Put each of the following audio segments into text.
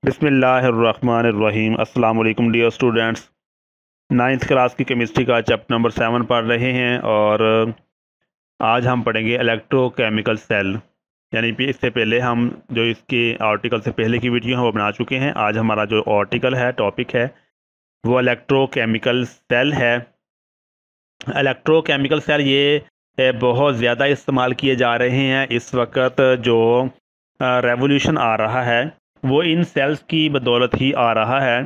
बिस्मिल्लाहिर्रहमानिर्रहीम। अस्सलाम वालेकुम डियर स्टूडेंट्स। 9th क्लास की केमिस्ट्री का चैप्टर नंबर 7 पढ़ रहे हैं और आज हम पढ़ेंगे इलेक्ट्रोकेमिकल सेल। यानी कि इससे पहले हम जो इसके आर्टिकल से पहले की वीडियो है वो बना चुके हैं। आज हमारा जो आर्टिकल है, टॉपिक है, वो इलेक्ट्रोकेमिकल सेल है। इलेक्ट्रोकेमिकल सेल ये बहुत ज़्यादा इस्तेमाल किए जा रहे हैं इस वक्त। जो रेवोल्यूशन आ रहा है वो इन सेल्स की बदौलत ही आ रहा है।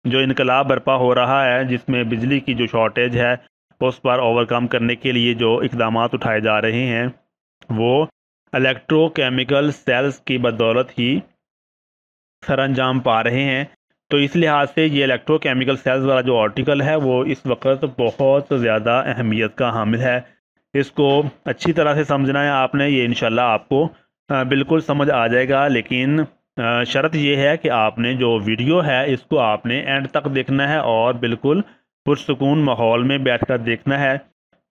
जो इनकलाब बर्पा हो रहा है, जिसमें बिजली की जो शॉर्टेज है उस पर ओवरकम करने के लिए जो इक़दाम उठाए जा रहे हैं वो इलेक्ट्रोकेमिकल सेल्स की बदौलत ही सर अंजाम पा रहे हैं। तो इस लिहाज से ये इलेक्ट्रोकेमिकल सेल्स वाला जो आर्टिकल है वो इस वक्त बहुत ज़्यादा अहमियत का हामिल है। इसको अच्छी तरह से समझना है आपने। ये इंशाल्लाह आपको बिल्कुल समझ आ जाएगा, लेकिन शर्त यह है कि आपने जो वीडियो है इसको आपने एंड तक देखना है और बिल्कुल पुरसुकून माहौल में बैठकर देखना है,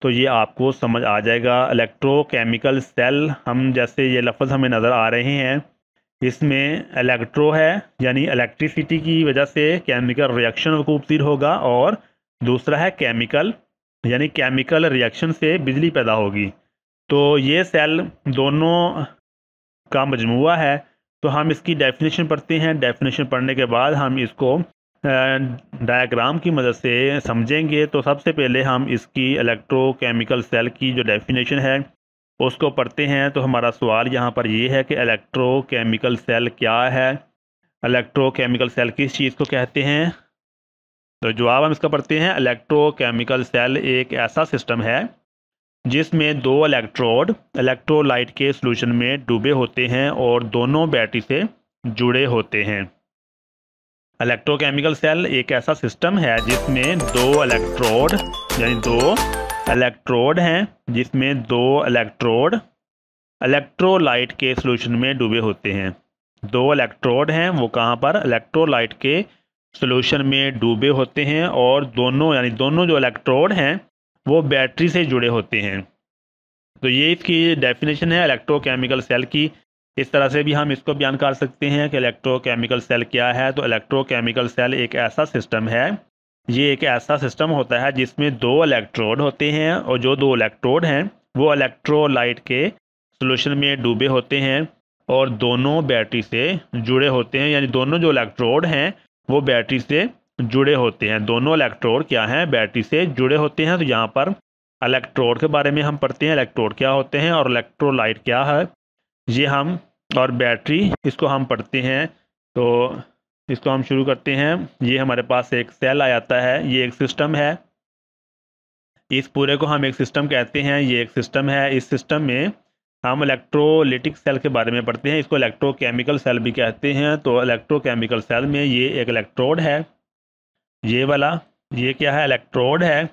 तो ये आपको समझ आ जाएगा। इलेक्ट्रोकेमिकल सेल, हम जैसे ये लफ्ज़ हमें नज़र आ रहे हैं, इसमें इलेक्ट्रो है यानी इलेक्ट्रिसिटी की वजह से केमिकल रिएक्शन वक़ूफ़ पज़ीर होगा, और दूसरा है केमिकल यानी केमिकल रिएक्शन से बिजली पैदा होगी। तो ये सेल दोनों का मजमुआ है। तो हम इसकी डेफिनेशन पढ़ते हैं। डेफिनेशन पढ़ने के बाद हम इसको डायग्राम की मदद से समझेंगे। तो सबसे पहले हम इसकी इलेक्ट्रोकेमिकल सेल की जो डेफिनेशन है उसको पढ़ते हैं। तो हमारा सवाल यहाँ पर ये है कि इलेक्ट्रोकेमिकल सेल क्या है, इलेक्ट्रोकेमिकल सेल किस चीज़ को कहते हैं। तो जवाब हम इसका पढ़ते हैं। इलेक्ट्रोकेमिकल सेल एक ऐसा सिस्टम है जिसमें दो इलेक्ट्रोड इलेक्ट्रोलाइट के सॉल्यूशन में डूबे होते हैं और दोनों बैटरी से जुड़े होते हैं। इलेक्ट्रोकेमिकल सेल एक ऐसा सिस्टम है जिसमें दो इलेक्ट्रोड यानी दो इलेक्ट्रोड हैं, जिसमें दो इलेक्ट्रोड इलेक्ट्रोलाइट के सॉल्यूशन में डूबे होते हैं। दो इलेक्ट्रोड हैं, वो कहाँ पर, इलेक्ट्रोलाइट के सॉल्यूशन में डूबे होते हैं, और दोनों यानी दोनों जो इलेक्ट्रोड हैं वो बैटरी से जुड़े होते हैं। तो ये इसकी डेफिनेशन है इलेक्ट्रोकेमिकल सेल की। इस तरह से भी हम इसको बयान कर सकते हैं कि इलेक्ट्रोकेमिकल सेल क्या है। तो इलेक्ट्रोकेमिकल सेल एक ऐसा सिस्टम है, ये एक ऐसा सिस्टम होता है जिसमें दो इलेक्ट्रोड होते हैं, और जो दो इलेक्ट्रोड हैं वो इलेक्ट्रोलाइट के सॉल्यूशन में डूबे होते हैं और दोनों बैटरी से जुड़े होते हैं। यानी दोनों जो इलेक्ट्रोड हैं वो बैटरी से जुड़े होते हैं। दोनों इलेक्ट्रोड क्या हैं, बैटरी से जुड़े होते हैं। तो यहाँ पर इलेक्ट्रोड के बारे में हम पढ़ते हैं, इलेक्ट्रोड क्या होते हैं और इलेक्ट्रोलाइट क्या है ये हम, और बैटरी इसको हम पढ़ते हैं। तो इसको हम शुरू करते हैं। ये हमारे पास एक सेल आ जाता है, ये एक सिस्टम है। इस पूरे को हम एक सिस्टम कहते हैं। ये एक सिस्टम है। इस सिस्टम में हम इलेक्ट्रोलिटिक सेल के बारे में पढ़ते हैं। इसको इलेक्ट्रोकेमिकल सेल भी कहते हैं। तो इलेक्ट्रोकेमिकल सेल में ये एक इलेक्ट्रोड है, ये वाला, ये क्या है, इलेक्ट्रोड है,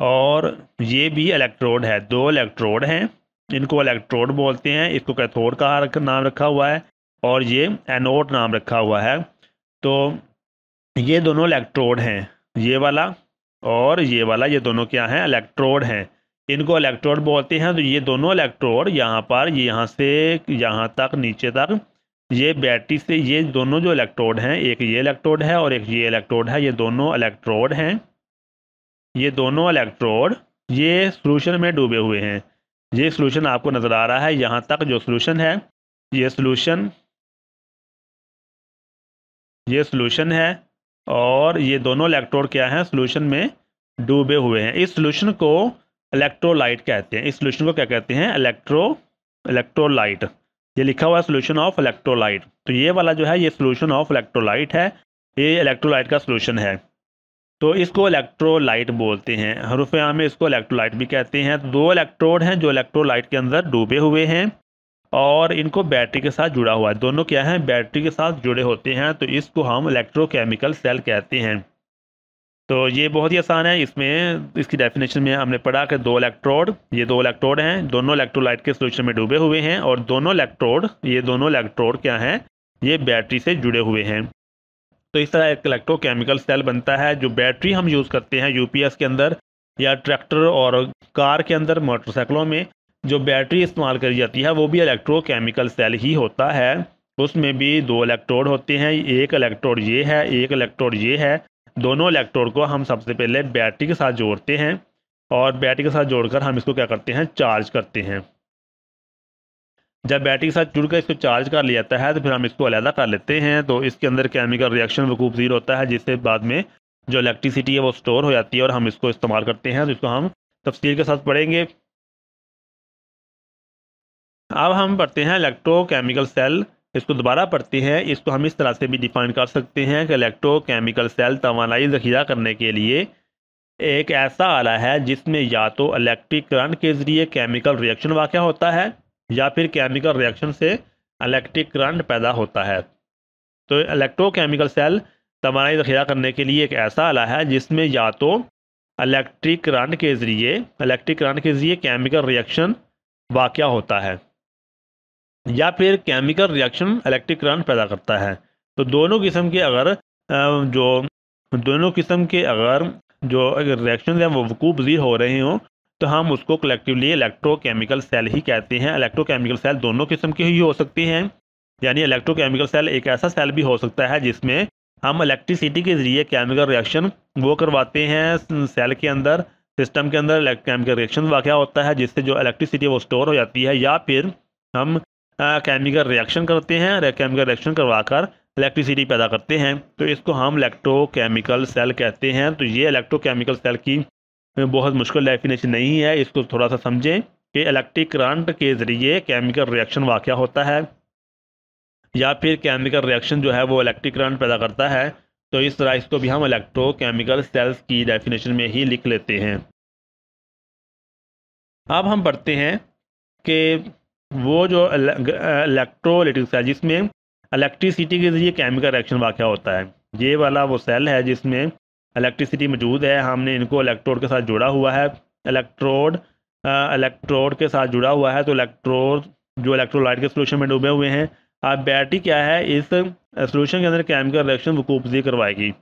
और ये भी इलेक्ट्रोड है। दो इलेक्ट्रोड हैं, इनको इलेक्ट्रोड बोलते हैं। इसको कैथोड का नाम रखा हुआ है और ये एनोड नाम रखा हुआ है। तो ये दोनों इलेक्ट्रोड हैं, ये वाला और ये वाला, ये दोनों क्या हैं, इलेक्ट्रोड हैं। इनको इलेक्ट्रोड बोलते हैं। तो ये दोनों इलेक्ट्रोड यहाँ पर, यहाँ से यहाँ तक, नीचे तक, ये बैटरी से, ये दोनों जो इलेक्ट्रोड हैं, एक ये इलेक्ट्रोड है और एक ये इलेक्ट्रोड है, ये दोनों इलेक्ट्रोड हैं। ये दोनों इलेक्ट्रोड ये सॉल्यूशन में डूबे हुए हैं। ये सॉल्यूशन आपको नज़र आ रहा है, यहाँ तक जो सॉल्यूशन है, ये सॉल्यूशन है, और ये दोनों इलेक्ट्रोड क्या हैं, सॉल्यूशन में डूबे हुए हैं। इस सॉल्यूशन को इलेक्ट्रोलाइट कहते हैं। इस सॉल्यूशन को क्या कहते हैं, इलेक्ट्रोलाइट। ये लिखा हुआ है सॉल्यूशन ऑफ इलेक्ट्रोलाइट। तो ये वाला जो है ये सॉल्यूशन ऑफ इलेक्ट्रोलाइट है, ये इलेक्ट्रोलाइट का सॉल्यूशन है। तो इसको इलेक्ट्रोलाइट बोलते हैं। हरूफ-ए-आम में इसको इलेक्ट्रोलाइट भी कहते हैं। तो दो इलेक्ट्रोड हैं जो इलेक्ट्रोलाइट के अंदर डूबे हुए हैं और इनको बैटरी के साथ जुड़ा हुआ है। दोनों क्या हैं, बैटरी के साथ जुड़े होते हैं। तो इसको हम इलेक्ट्रोकेमिकल सेल कहते हैं। तो ये बहुत ही आसान है। इसमें इसकी डेफिनेशन में हमने पढ़ा कि दो इलेक्ट्रोड, ये दो इलेक्ट्रोड हैं, दोनों इलेक्ट्रोलाइट के सॉल्यूशन में डूबे हुए हैं, और दोनों इलेक्ट्रोड, ये दोनों इलेक्ट्रोड क्या हैं, ये बैटरी से जुड़े हुए हैं। तो इस तरह एक इलेक्ट्रोकेमिकल सेल बनता है। जो बैटरी हम यूज़ करते हैं यूपीएस के अंदर या ट्रैक्टर और कार के अंदर, मोटरसाइकिलों में जो बैटरी इस्तेमाल करी जाती है वो भी इलेक्ट्रोकेमिकल सेल ही होता है। उसमें भी 2 इलेक्ट्रोड होते हैं, एक इलेक्ट्रोड ये है, एक इलेक्ट्रोड ये है। दोनों इलेक्ट्रोड को हम सबसे पहले बैटरी के साथ जोड़ते हैं और बैटरी के साथ जोड़कर हम इसको क्या करते हैं, चार्ज करते हैं। जब बैटरी के साथ जुड़कर इसको चार्ज कर लिया जाता है तो फिर हम इसको अलग कर लेते हैं। तो इसके अंदर केमिकल रिएक्शन वकूफ़ पज़ीर होता है, जिससे बाद में जो इलेक्ट्रिसिटी है वो स्टोर हो जाती है और हम इसको इस्तेमाल करते हैं। तो इसको हम तफसील के साथ पढ़ेंगे। अब हम पढ़ते हैं इलेक्ट्रोकेमिकल सेल। इसको दोबारा पढ़ते हैं। इसको हम इस तरह से भी डिफाइन कर सकते हैं कि इलेक्ट्रोकेमिकल सेल तवानाई ज़ख़ीरा करने के लिए एक ऐसा आला है जिसमें या तो इलेक्ट्रिक करंट के ज़रिए केमिकल रिएक्शन वाक़या होता है या फिर केमिकल रिएक्शन से इलेक्ट्रिक करंट पैदा होता है। तो इलेक्ट्रोकेमिकल सेल तवानाई ज़ख़ीरा करने के लिए एक ऐसा आला है जिसमें या तो इलेक्ट्रिक करंट के ज़रिए केमिकल रिएक्शन वाक़या होता है या फिर केमिकल रिएक्शन इलेक्ट्रिक करंट पैदा करता है। तो दोनों किस्म के अगर रिएक्शन हैं वो वकूफ़ पज़ीर हो रहे हों तो हम उसको कलेक्टिवली इलेक्ट्रोकेमिकल सेल ही कहते हैं। इलेक्ट्रोकेमिकल सेल दोनों किस्म के ही हो सकते हैं, यानी इलेक्ट्रोकेमिकल सेल एक ऐसा सेल भी हो सकता है जिसमें हम इलेक्ट्रिसिटी के ज़रिए केमिकल रिएक्शन वो करवाते हैं। सेल के अंदर, सिस्टम के अंदर केमिकल रिएक्शन वाक़या होता है जिससे जो इलेक्ट्रिसिटी वो स्टोर हो जाती है, या फिर हम केमिकल रिएक्शन करते हैं, केमिकल रिएक्शन करवा कर इलेक्ट्रिसिटी पैदा करते हैं। तो इसको हम इलेक्ट्रोकेमिकल सेल कहते हैं। तो ये इलेक्ट्रोकेमिकल सेल की बहुत मुश्किल डेफिनेशन नहीं है, इसको थोड़ा सा समझें कि इलेक्ट्रिक करंट के ज़रिए केमिकल रिएक्शन वाक़या होता है या फिर केमिकल रिएक्शन जो है वो इलेक्ट्रिक करंट पैदा करता है। तो इस तरह इसको भी हम इलेक्ट्रोकेमिकल सेल्स की डेफिनेशन में ही लिख लेते हैं। अब हम पढ़ते हैं कि वो जो इलेक्ट्रोलाइटिक सेल जिसमें इलेक्ट्रिसिटी के ज़रिए केमिकल रिएक्शन वाक़या होता है, ये वाला वो सेल है जिसमें इलेक्ट्रिसिटी मौजूद है। हमने इनको इलेक्ट्रोड के साथ जोड़ा हुआ है, इलेक्ट्रोड के साथ जुड़ा हुआ है। तो इलेक्ट्रोड जो इलेक्ट्रोलाइट के सोल्यूशन में डूबे हुए हैं। अब बैटरी क्या है, इस सोल्यूशन के अंदर केमिकल रिएक्शन वकूफ़ पज़ीर करवाएगी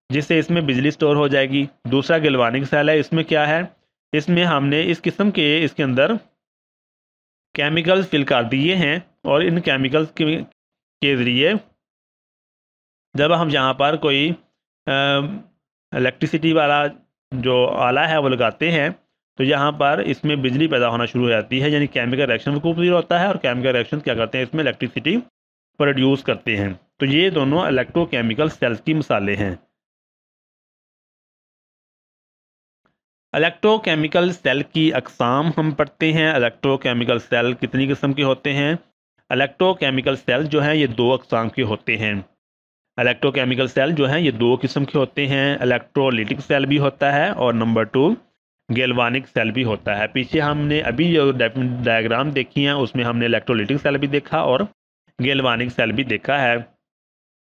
जिससे इसमें बिजली स्टोर हो जाएगी। दूसरा गैल्वानिक सेल है, इसमें क्या है, इसमें हमने इस किस्म के इसके अंदर केमिकल्स फिल कर दिए हैं और इन केमिकल्स के ज़रिए जब हम यहाँ पर कोई इलेक्ट्रिसिटी वाला जो आला है वो लगाते हैं तो यहाँ पर इसमें बिजली पैदा होना शुरू हो जाती है, यानी केमिकल रिएक्शन वकूफ़ पज़ीर होता है और केमिकल रिएक्शन क्या करते हैं, इसमें इलेक्ट्रिसिटी प्रोड्यूस करते हैं। तो ये दोनों इलेक्ट्रोकेमिकल सेल्स की मिसालें हैं। इलेक्ट्रोकेमिकल सेल की अक़साम हम पढ़ते हैं। इलेक्ट्रोकेमिकल सेल कितनी किस्म के होते हैं। इलेक्ट्रोकेमिकल सेल जो हैं ये 2 अक़साम के होते हैं। इलेक्ट्रोकेमिकल सेल जो हैं ये 2 किस्म के होते हैं। इलेक्ट्रोलाइटिक सेल भी होता है और नंबर 2 गैल्वानिक सेल भी होता है। पीछे हमने अभी जो डायग्राम देखी हैं उसमें हमने इलेक्ट्रोलाइटिक सेल भी देखा और गैल्वानिक सेल भी देखा है।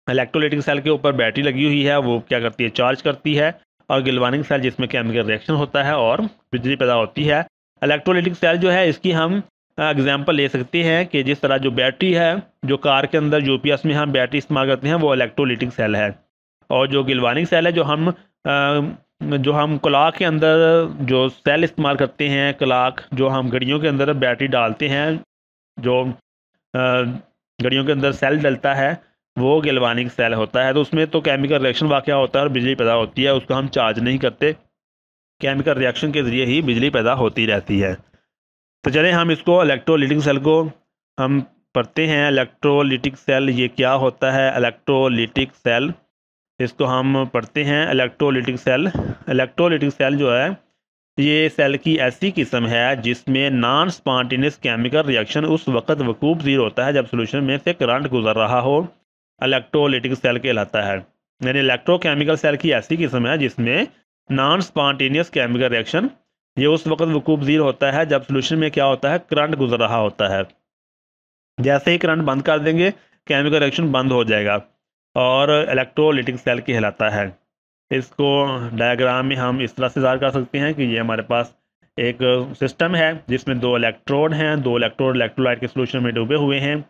इलेक्ट्रोलाइटिक सेल के ऊपर बैटरी लगी हुई है, वो क्या करती है, चार्ज करती है। और गैल्वानिक सेल जिसमें केमिकल रिएक्शन होता है और बिजली पैदा होती है। इलेक्ट्रोलाइटिक सेल जो है इसकी हम एग्जांपल ले सकते हैं कि जिस तरह जो बैटरी है, जो कार के अंदर यूपीएस में हम बैटरी इस्तेमाल करते हैं वो इलेक्ट्रोलाइटिक सेल है। और जो गैल्वानिक सेल है जो हम क्लॉक के अंदर जो सेल इस्तेमाल करते हैं, क्लॉक जो हम घड़ियों के अंदर बैटरी डालते हैं, जो घड़ियों के अंदर सेल डलता है वो गैल्वानिक सेल होता है। तो उसमें तो केमिकल रिएक्शन वाक़या होता है और बिजली पैदा होती है, उसको हम चार्ज नहीं करते, केमिकल रिएक्शन के ज़रिए ही बिजली पैदा होती रहती है। तो चलें हम इसको इलेक्ट्रोलाइटिक सेल को हम पढ़ते हैं। इलेक्ट्रोलाइटिक सेल ये क्या होता है। इलेक्ट्रोलाइटिक सेल इसको हम पढ़ते हैं। इलेक्ट्रोलाइटिक सेल जो है ये सेल की ऐसी किस्म है जिसमें नॉन स्पॉन्टेनियस केमिकल रिएक्शन उस वक्त वकूफ़ पज़ीर होता है जब सोल्यूशन में से करंट गुजर रहा हो। इलेक्ट्रोलाइटिक सेल कहलाता है। यानी इलेक्ट्रोकेमिकल सेल की ऐसी किस्म है जिसमें नॉन स्पॉन्टेनियस केमिकल रिएक्शन ये उस वक्त वकूफ़ पज़ीर होता है जब सोल्यूशन में क्या होता है, करंट गुजर रहा होता है। जैसे ही करंट बंद कर देंगे केमिकल रिएक्शन बंद हो जाएगा और इलेक्ट्रोलाइटिक सेल कहलाता है। इसको डायग्राम में हम इस तरह से ज़ाहिर कर सकते हैं कि ये हमारे पास एक सिस्टम है जिसमें 2 इलेक्ट्रोड हैं। 2 इलेक्ट्रोड इलेक्ट्रोलाइट के सोल्यूशन में डूबे हुए हैं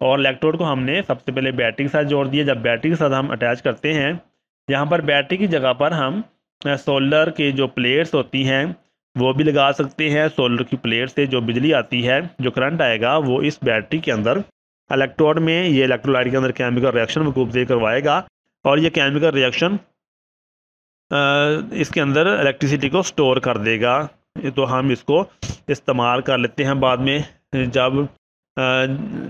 और इलेक्ट्रोड को हमने सबसे पहले बैटरी के साथ जोड़ दिया। जब बैटरी के साथ हम अटैच करते हैं, यहाँ पर बैटरी की जगह पर हम सोलर की जो प्लेट्स होती हैं वो भी लगा सकते हैं। सोलर की प्लेट से जो बिजली आती है, जो करंट आएगा वो इस बैटरी के अंदर इलेक्ट्रोड में ये इलेक्ट्रोलाइट के अंदर केमिकल रिएक्शन वकूफ़ करवाएगा और ये केमिकल रिएक्शन इसके अंदर इलेक्ट्रिसिटी को स्टोर कर देगा। तो हम इसको इस्तेमाल कर लेते हैं बाद में,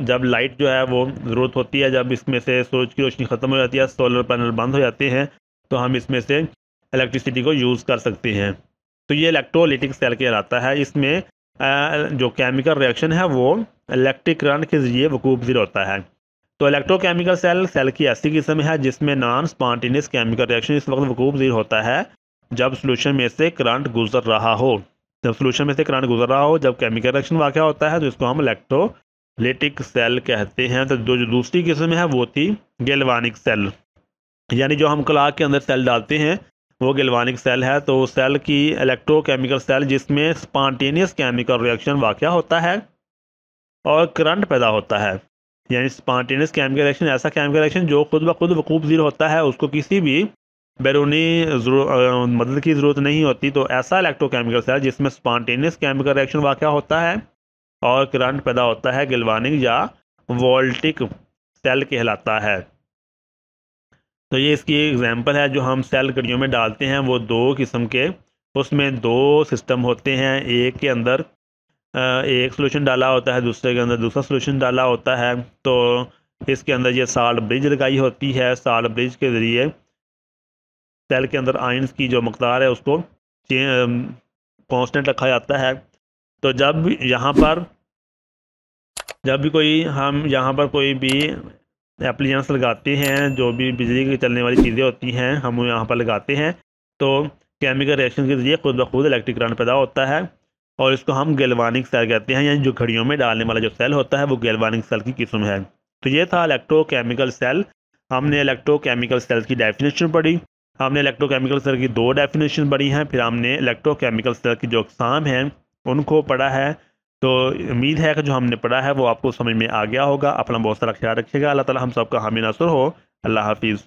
जब लाइट जो है वो ज़रूरत होती है, जब इसमें से सूरज की रोशनी ख़त्म हो जाती है, सोलर पैनल बंद हो जाते हैं, तो हम इसमें से इलेक्ट्रिसिटी को यूज़ कर सकते हैं। तो ये इलेक्ट्रोलाइटिक सेल कहलाता है। इसमें जो केमिकल रिएक्शन है वो इलेक्ट्रिक करंट के ज़रिए वकूफ़ होता है। तो इलेक्ट्रोकेमिकल सेल की ऐसी किस्म है जिसमें नॉन स्पॉन्टेनियस केमिकल रिएक्शन इस वक्त वकूफ़ होता है जब सोल्यूशन में से करंट गुजर रहा हो। जब सोल्यूशन में से करंट गुजर रहा हो, जब केमिकल रिएक्शन वाक़या होता है, तो इसको हम इलेक्ट्रोलाइटिक सेल कहते हैं। तो जो दूसरी किस्म है वो थी गैल्वानिक सेल, यानी जो हम क्लॉक के अंदर सेल डालते हैं वो गैल्वानिक सेल है। तो सेल की इलेक्ट्रोकेमिकल सेल जिसमें स्पॉन्टेनियस केमिकल रिएक्शन वाक़या होता है और करंट पैदा होता है, यानी स्पॉन्टेनियस केमिकल रिएक्शन ऐसा केमिकल रिएक्शन जो खुद ब खुद वकूफ़ होता है, उसको किसी भी बैरूनी मदद की ज़रूरत नहीं होती। तो ऐसा इलेक्ट्रोकेमिकल सेल जिसमें स्पॉन्टेनियस केमिकल रिएक्शन वाक़या होता है और करंट पैदा होता है, गैल्वानिक या वोल्टिक सेल कहलाता है। तो ये इसकी एग्जांपल है। जो हम सेल कड़ियों में डालते हैं वो दो किस्म के, उसमें दो सिस्टम होते हैं। एक के अंदर एक सोल्यूशन डाला होता है, दूसरे के अंदर दूसरा सोल्यूशन डाला होता है। तो इसके अंदर ये साल्ट ब्रिज लगाई होती है। साल्ट ब्रिज के ज़रिए सेल के अंदर आयंस की जो मकदार है उसको कांस्टेंट रखा जाता है। तो जब भी हम यहाँ पर कोई भी एप्लीकेंस लगाते हैं, जो भी बिजली की चलने वाली चीज़ें होती हैं हम यहाँ पर लगाते हैं, तो केमिकल रिएक्शन के ज़रिए खुद ब खुद इलेक्ट्रिक करंट पैदा होता है और इसको हम गैल्वानिक सेल कहते हैं। यानी जो घड़ियों में डालने वाला जो सेल होता है वो गैल्वानिक सेल की किस्म है। तो ये था इलेक्ट्रोकेमिकल सेल। हमने इलेक्ट्रोकेमिकल सेल की डेफिनेशन पढ़ी, हमने इलेक्ट्रोकेमिकल सेल की दो डेफिनेशन पढ़ी हैं, फिर हमने इलेक्ट्रोकेमिकल सेल की जो अक़साम हैं उनको पढ़ा है। तो उम्मीद है कि जो हमने पढ़ा है वो आपको समझ में आ गया होगा। अपना बहुत सारा ख्याल रखिएगा। अल्लाह ताला हम सबका हामी नासुर हो। अल्लाह हाफिज़।